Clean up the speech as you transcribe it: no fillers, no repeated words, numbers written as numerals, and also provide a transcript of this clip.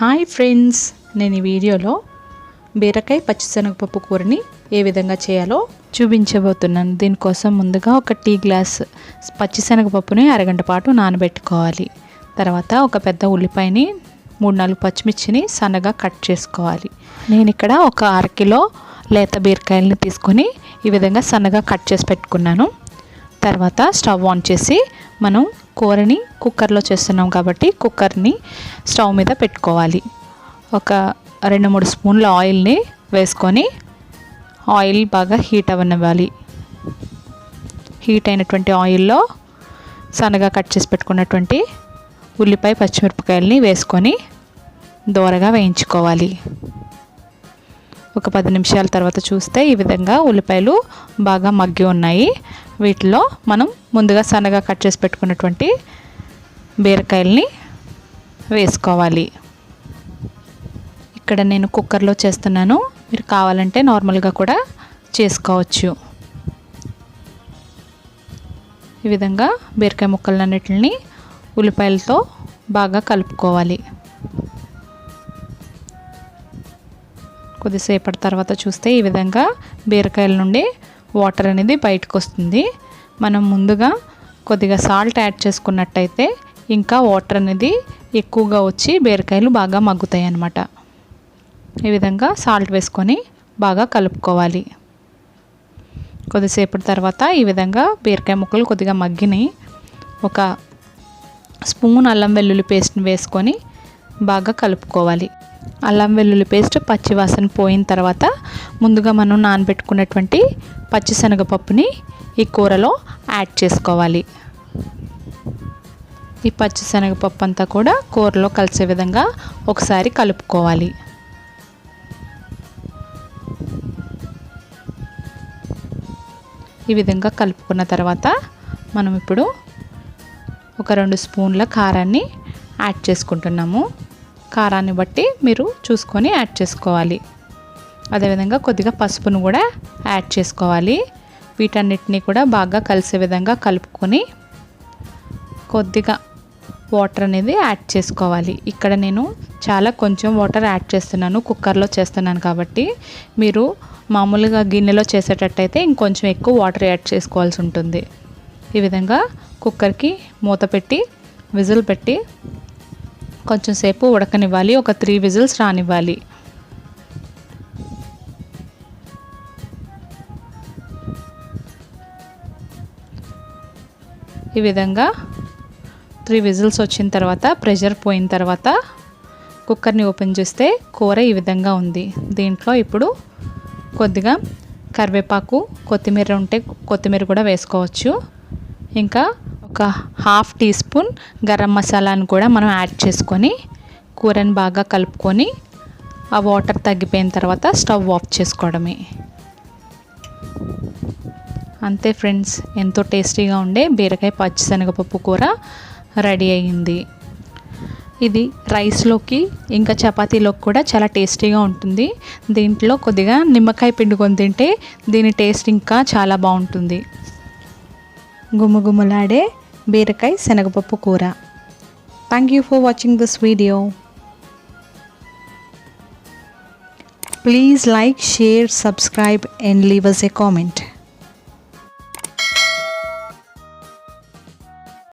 Hi friends, నేను ఈ వీడియోలో బీరకాయ పచ్చిశనగపప్పు కూరని ఏ విధంగా చేయాలో చూపించబోతున్నాను. దీనికోసం ముందుగా ఒక టీ గ్లాస్ పచ్చిశనగపప్పుని అరగంట పాటు నానబెట్టుకోవాలి. తర్వాత ఒక పెద్ద ఉల్లిపాయని 3-4 పచ్చిమిర్చిని సన్నగా కట్ చేసుకోవాలి. నేను ఇక్కడ ఒక అరకిలో లేత బీరకాయలని తీసుకొని ఈ విధంగా సన్నగా కట్ చేసి పెట్టుకున్నాను. తర్వాత స్టవ్ ఆన్ చేసి మనం కూరని కుక్కర్లో చేస్తున్నాం కాబట్టి కుక్కర్ని స్టవ్ మీద పెట్టుకోవాలి. ఒక 2-3 స్పూన్ల ఆయిల్ని వేసుకొని ఆయిల్ బాగా హీట్ అవ్వనివ్వాలి. హీట్ అయినటువంటి ఆయిల్లో సన్నగా కట్ చేసి పెట్టుకున్నటువంటి ఉల్లిపాయ పచ్చిమిరపకాయలని వేసుకొని దోరగా వేయించుకోవాలి. ఒక 10 నిమిషాల తర్వాత చూస్తే ఈ విధంగా ఉల్లిపాయలు బాగా మగ్గి ఉన్నాయి. వీటిలో మనం ముందుగా సన్నగా కట్ చేసి పెట్టుకున్నటువంటి బీరకాయల్ని వేసుకోవాలి. ఇక్కడ నేను కుక్కర్లో చేస్తున్నాను, మీరు కావాలంటే నార్మల్గా కూడా చేసుకోవచ్చు. ఈ విధంగా బీరకాయ ముక్కలన్నిటిని ఉల్లిపాయలతో బాగా కలుపుకోవాలి. కొద్దిసేపటి తర్వాత చూస్తే ఈ విధంగా బీరకాయల నుండి వాటర్ అనేది బయటకు వస్తుంది. మనం ముందుగా కొద్దిగా సాల్ట్ యాడ్ చేసుకున్నట్టయితే ఇంకా వాటర్ అనేది ఎక్కువగా వచ్చి బీరకాయలు బాగా మగ్గుతాయి అన్నమాట. ఈ విధంగా సాల్ట్ వేసుకొని బాగా కలుపుకోవాలి. కొద్దిసేపటి తర్వాత ఈ విధంగా బీరకాయ ముక్కలు కొద్దిగా మగ్గినాయి. ఒక స్పూన్ అల్లం వెల్లుల్లి పేస్ట్ని వేసుకొని బాగా కలుపుకోవాలి. అల్లం వెల్లుల్లి పేస్ట్ పచ్చివాసన పోయిన తర్వాత ముందుగా మనం నానబెట్టుకున్నటువంటి పచ్చిశనగపప్పుని ఈ కూరలో యాడ్ చేసుకోవాలి. ఈ పచ్చిశనగపప్పు అంతా కూడా కూరలో కలిసే విధంగా ఒకసారి కలుపుకోవాలి. ఈ విధంగా కలుపుకున్న తర్వాత మనం ఇప్పుడు ఒక 2 స్పూన్ల కారాన్ని యాడ్ చేసుకుంటున్నాము. కారాన్ని బట్టి మీరు చూసుకొని యాడ్ చేసుకోవాలి. అదేవిధంగా కొద్దిగా పసుపును కూడా యాడ్ చేసుకోవాలి. వీటన్నిటిని కూడా బాగా కలిసే విధంగా కలుపుకొని కొద్దిగా వాటర్ అనేది యాడ్ చేసుకోవాలి. ఇక్కడ నేను చాలా కొంచెం వాటర్ యాడ్ చేస్తున్నాను, కుక్కర్లో చేస్తున్నాను కాబట్టి. మీరు మామూలుగా గిన్నెలో చేసేటట్టయితే ఇంకొంచెం ఎక్కువ వాటర్ యాడ్ చేసుకోవాల్సి ఉంటుంది. ఈ విధంగా కుక్కర్కి మూత పెట్టి విజిల్ పెట్టి కొంచెం సేపు ఉడకనివ్వాలి. ఒక 3 విజిల్స్ రానివ్వాలి. ఈ విధంగా 3 విజిల్స్ వచ్చిన తర్వాత ప్రెషర్ పోయిన తర్వాత కుక్కర్ని ఓపెన్ చేస్తే కూర ఈ విధంగా ఉంది. దీంట్లో ఇప్పుడు కొద్దిగా కరివేపాకు, కొత్తిమీర ఉంటే కొత్తిమీర కూడా వేసుకోవచ్చు. ఇంకా ఒక 1/2 టీ స్పూన్ గరం మసాలాను కూడా మనం యాడ్ చేసుకొని కూరని బాగా కలుపుకొని ఆ వాటర్ తగ్గిపోయిన తర్వాత స్టవ్ ఆఫ్ చేసుకోవడమే. అంతే ఫ్రెండ్స్, ఎంతో టేస్టీగా ఉండే బీరకాయ పచ్చిశనగపప్పు కూర రెడీ అయ్యింది. ఇది రైస్లోకి ఇంకా చపాతీలోకి కూడా చాలా టేస్టీగా ఉంటుంది. దీంట్లో కొద్దిగా నిమ్మకాయ పిండుకొని తింటే దీని టేస్ట్ ఇంకా చాలా బాగుంటుంది. గుమగుమలాడే బీరకాయ శనగపప్పు కూర. Thank you for watching this video. Please like, share, subscribe and leave us a comment.